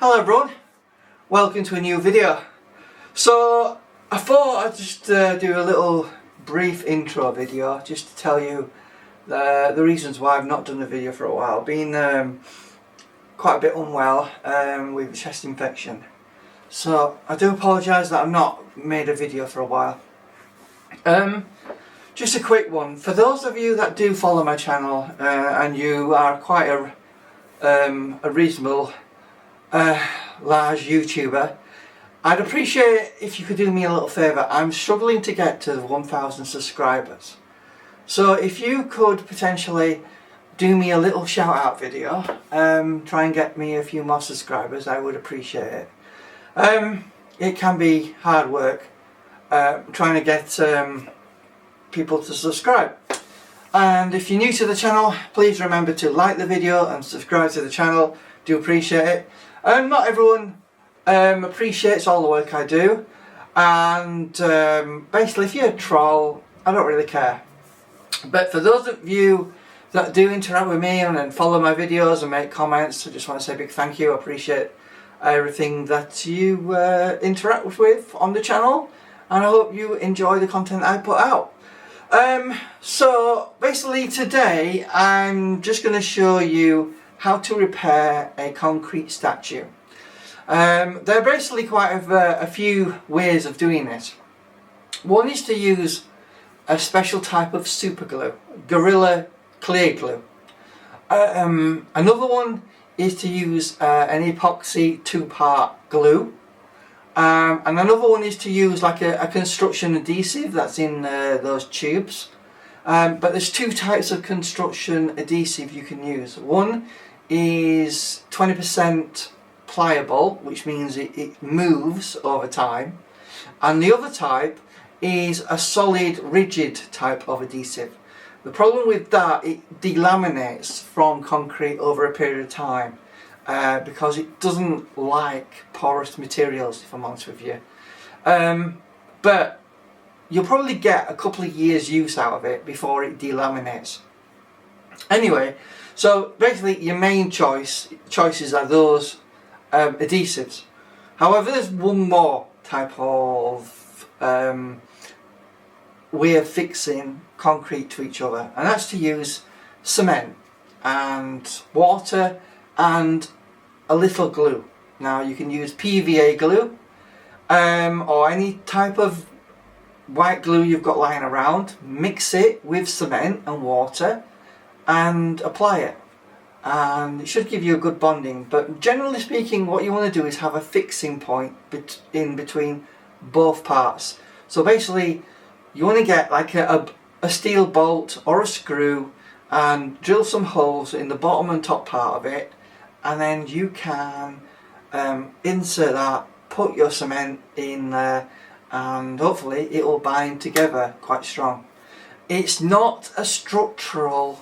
Hello everyone, welcome to a new video. So I thought I'd just do a little brief intro video just to tell you the reasons why I've not done a video for a while. I've been quite a bit unwell with a chest infection, so I do apologise that I've not made a video for a while. Just a quick one for those of you that do follow my channel and you are quite a reasonable large YouTuber. I'd appreciate if you could do me a little favour. I'm struggling to get to 1,000 subscribers, so if you could potentially do me a little shout out video, try and get me a few more subscribers, I would appreciate it. It can be hard work trying to get people to subscribe, and if you're new to the channel, please remember to like the video and subscribe to the channel. Do appreciate it. Not everyone appreciates all the work I do, and basically if you're a troll, I don't really care. But for those of you that do interact with me and follow my videos and make comments, I just want to say a big thank you. I appreciate everything that you interact with on the channel, and I hope you enjoy the content I put out. So basically today I'm just going to show you how to repair a concrete statue. There are basically quite a few ways of doing this. One is to use a special type of super glue, Gorilla Clear Glue. Another one is to use an epoxy 2-part glue. And another one is to use like a construction adhesive that's in those tubes. But there's two types of construction adhesive you can use. One is 20% pliable, which means it moves over time, and the other type is a solid rigid type of adhesive. The problem with that, it delaminates from concrete over a period of time because it doesn't like porous materials, if I'm honest with you. But you'll probably get a couple of years use out of it before it delaminates. Anyway, so basically your main choices are those adhesives. However, there's one more type of way of fixing concrete to each other, and that's to use cement and water and a little glue. Now you can use PVA glue or any type of white glue you've got lying around. Mix it with cement and water and apply it, and it should give you a good bonding. But generally speaking, what you want to do is have a fixing point in between both parts. So basically you want to get like a steel bolt or a screw and drill some holes in the bottom and top part of it, and then you can insert that, put your cement in there, and hopefully it will bind together quite strong. It's not a structural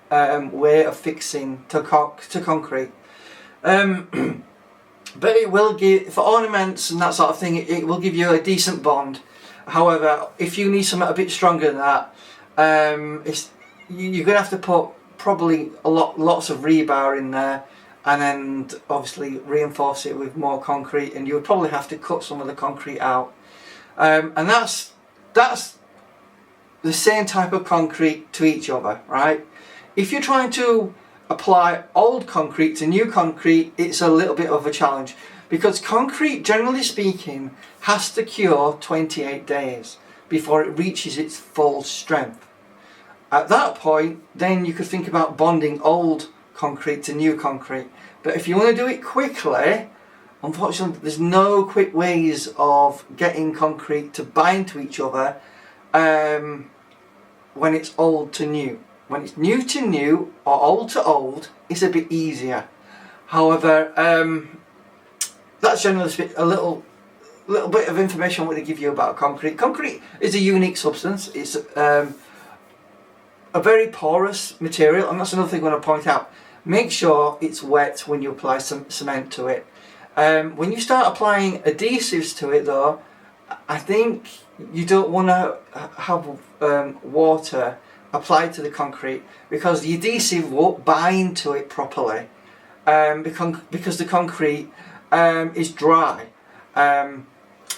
way of fixing to concrete, but it will give, for ornaments and that sort of thing, it will give you a decent bond. However, if you need something a bit stronger than that, you're going to have to put probably lots of rebar in there, and then obviously reinforce it with more concrete, and you'll probably have to cut some of the concrete out. And that's the same type of concrete to each other, right? If you're trying to apply old concrete to new concrete, it's a little bit of a challenge, because concrete, generally speaking, has to cure 28 days before it reaches its full strength. At that point, then you could think about bonding old concrete to new concrete. But if you want to do it quickly, unfortunately there's no quick ways of getting concrete to bind to each other when it's old to new. When it's new to new or old to old, it's a bit easier. However, that's generally a little bit of information I want to give you about concrete. Concrete is a unique substance. It's a very porous material, and that's another thing I want to point out. Make sure it's wet when you apply some cement to it. When you start applying adhesives to it though, I think you don't want to have water applied to the concrete, because the adhesive won't bind to it properly, because the concrete is dry, and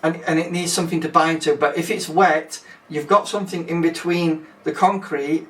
it needs something to bind to. But if it's wet, you've got something in between the concrete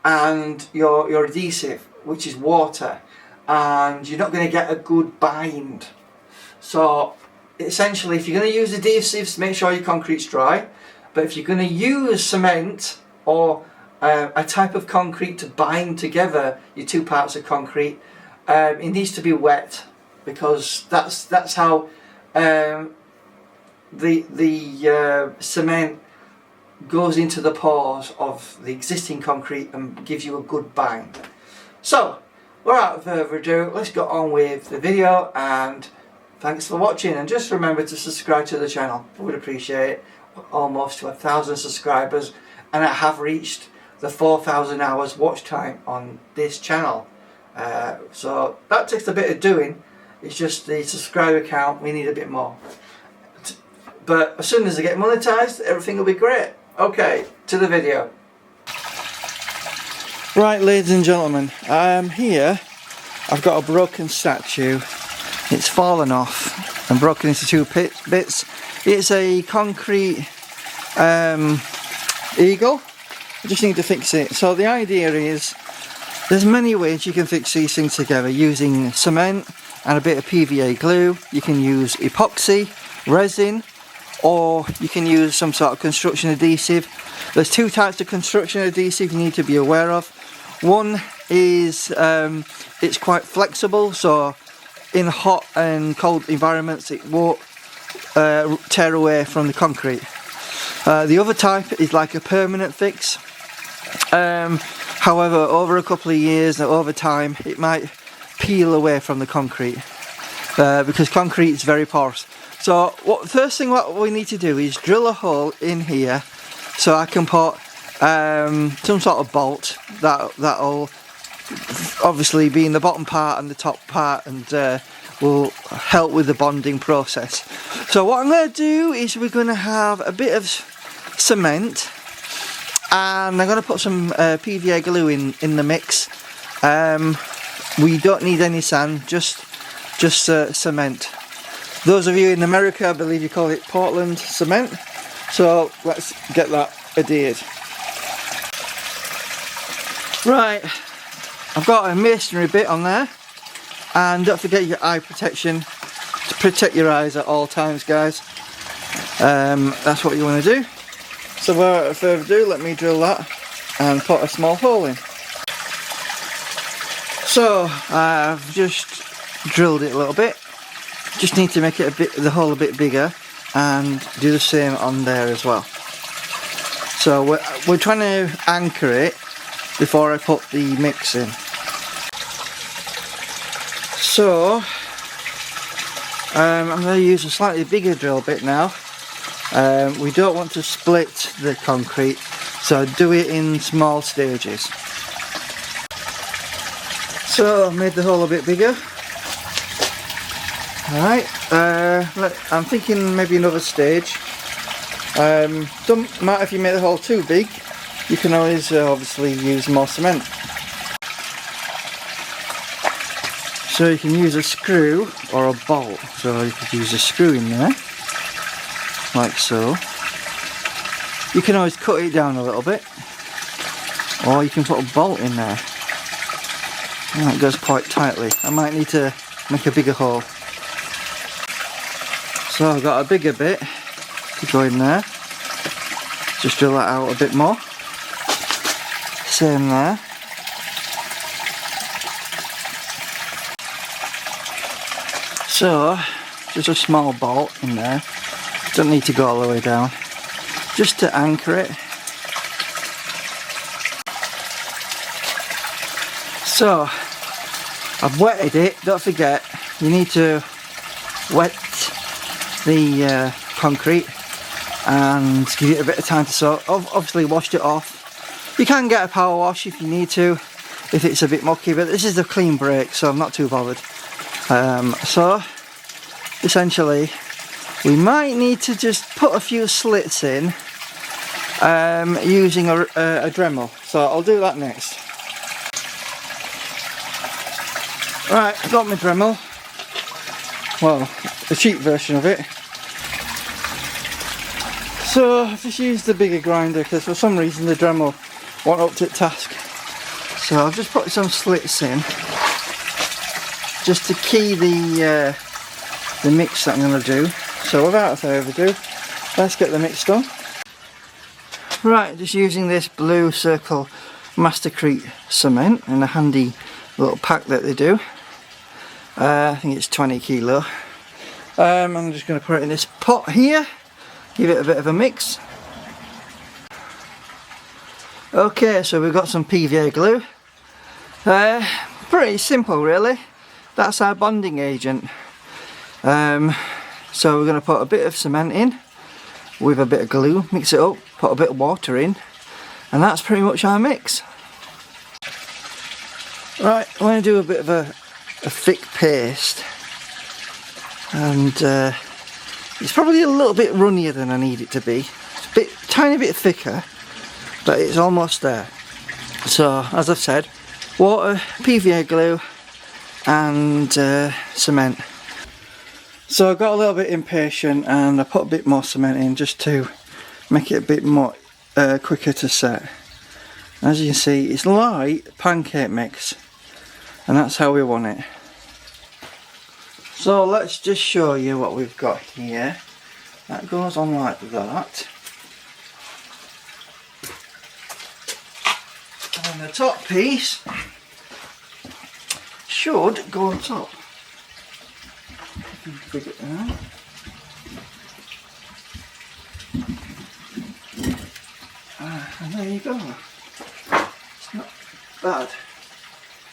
and your adhesive, which is water, and you're not going to get a good bind. So essentially, if you're going to use adhesives, make sure your concrete's dry. But if you're going to use cement or a type of concrete to bind together your two parts of concrete, it needs to be wet, because that's how the cement goes into the pores of the existing concrete and gives you a good bind. So, without further ado, let's get on with the video, and thanks for watching, and just remember to subscribe to the channel. I would appreciate it. Almost to 1,000 subscribers, and I have reached the 4,000 hours watch time on this channel. So that takes a bit of doing. It's just the subscriber count, we need a bit more. But as soon as I get monetized, everything will be great. Okay, to the video. Right, ladies and gentlemen, here I've got a broken statue. It's fallen off and broken into two bits. It's a concrete eagle. I just need to fix it. So the idea is, there's many ways you can fix these things together using cement and a bit of PVA glue. You can use epoxy, resin, or you can use some sort of construction adhesive. There's two types of construction adhesive you need to be aware of. One is it's quite flexible, so in hot and cold environments it won't tear away from the concrete. The other type is like a permanent fix. However, over a couple of years and over time it might peel away from the concrete, because concrete is very porous. So first thing what we need to do is drill a hole in here, so I can put some sort of bolt that'll obviously be in the bottom part and the top part, and will help with the bonding process. So what I'm going to do is we're going to have a bit of cement, and I'm going to put some PVA glue in the mix. We don't need any sand, just cement. Those of you in America, I believe you call it Portland cement. So let's get that adhered. Right, I've got a masonry bit on there, and don't forget your eye protection to protect your eyes at all times, guys. That's what you want to do. So without further ado, let me drill that and put a small hole in. So I've just drilled it a little bit. Just need to make it the hole a bit bigger, and do the same on there as well. So we're trying to anchor it before I put the mix in. So I'm going to use a slightly bigger drill bit now. We don't want to split the concrete, so do it in small stages. So I've made the hole a bit bigger. Alright, I'm thinking maybe another stage. Don't matter if you make the hole too big, you can always obviously use more cement. So you can use a screw or a bolt. So you could use a screw in there, like so. You can always cut it down a little bit, or you can put a bolt in there. And that goes quite tightly. I might need to make a bigger hole. So I've got a bigger bit to go in there. Just drill that out a bit more. Same there. So, just a small bolt in there. Don't need to go all the way down. Just to anchor it. So, I've wetted it. Don't forget, you need to wet the concrete and give it a bit of time to soak. Obviously washed it off. You can get a power wash if you need to, if it's a bit mucky, but this is a clean break, so I'm not too bothered. So essentially we might need to just put a few slits in using a Dremel, so I'll do that next. Right, I've got my Dremel. well, a cheap version of it. So I've just used the bigger grinder because for some reason the Dremel won't up to task. So I've just put some slits in just to key the mix that I'm going to do. So without further ado, let's get the mix done. Right, just using this blue circle Mastercrete cement in a handy little pack that they do. I think it's 20 kilo. I'm just going to put it in this pot here, give it a bit of a mix. Okay, so we've got some PVA glue. Pretty simple really. That's our bonding agent. So we're going to put a bit of cement in with a bit of glue, mix it up, put a bit of water in, and that's pretty much our mix. Right, I'm going to do a bit of a thick paste, and it's probably a little bit runnier than I need it to be. It's a tiny bit thicker, but it's almost there. So as I've said, water, PVA glue and cement. So I got a little bit impatient and I put a bit more cement in just to make it a bit more quicker to set. As you can see, it's light pancake mix, and that's how we want it. So let's just show you what we've got here. That goes on like that. And the top piece should go on top. Figure it out. And there you go. It's not bad.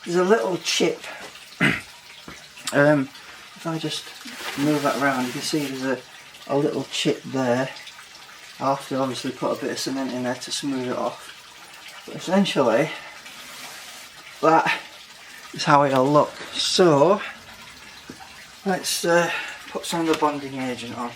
There's a little chip. If I just move that around, you can see there's a little chip there. I'll have to obviously put a bit of cement in there to smooth it off. But essentially, that is how it'll look. So let's put some of the bonding agent on.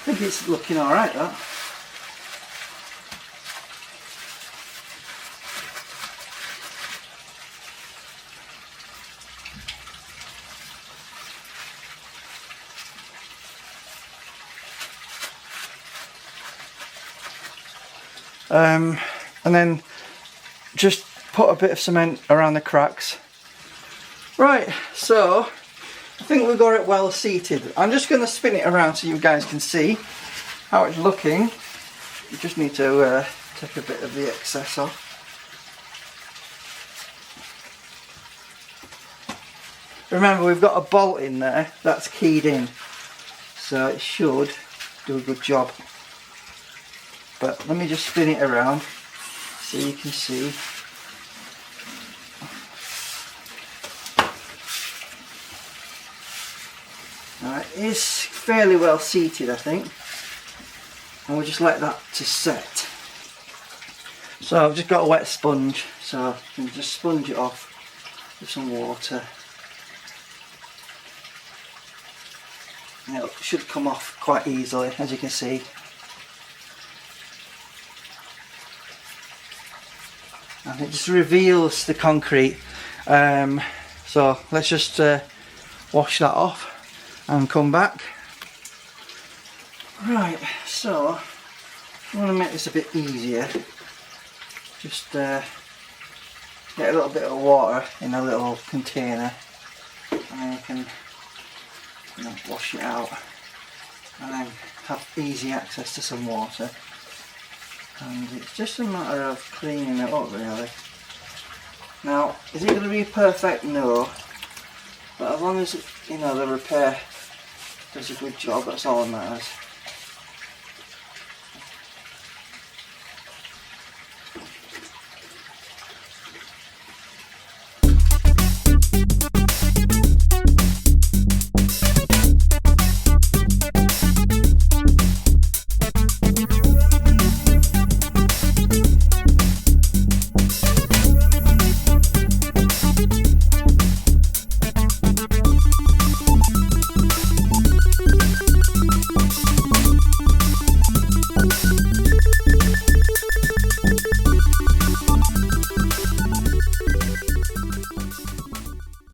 I think it's looking alright, that. And then just put a bit of cement around the cracks. Right, so I think we've got it well seated. I'm just going to spin it around so you guys can see how it's looking. You just need to take a bit of the excess off. Remember, we've got a bolt in there that's keyed in, so it should do a good job. But let me just spin it around so you can see. Now, it is fairly well seated, I think, and we'll just let that to set. So I've just got a wet sponge, so I can just sponge it off with some water. And it should come off quite easily, as you can see. And it just reveals the concrete. So let's just wash that off and come back. Right, so I want to make this a bit easier. Just get a little bit of water in a little container, and then you can wash it out and then have easy access to some water. And it's just a matter of cleaning it up really. Now, is it going to be perfect? No. But as long as the repair does a good job, that's all that matters.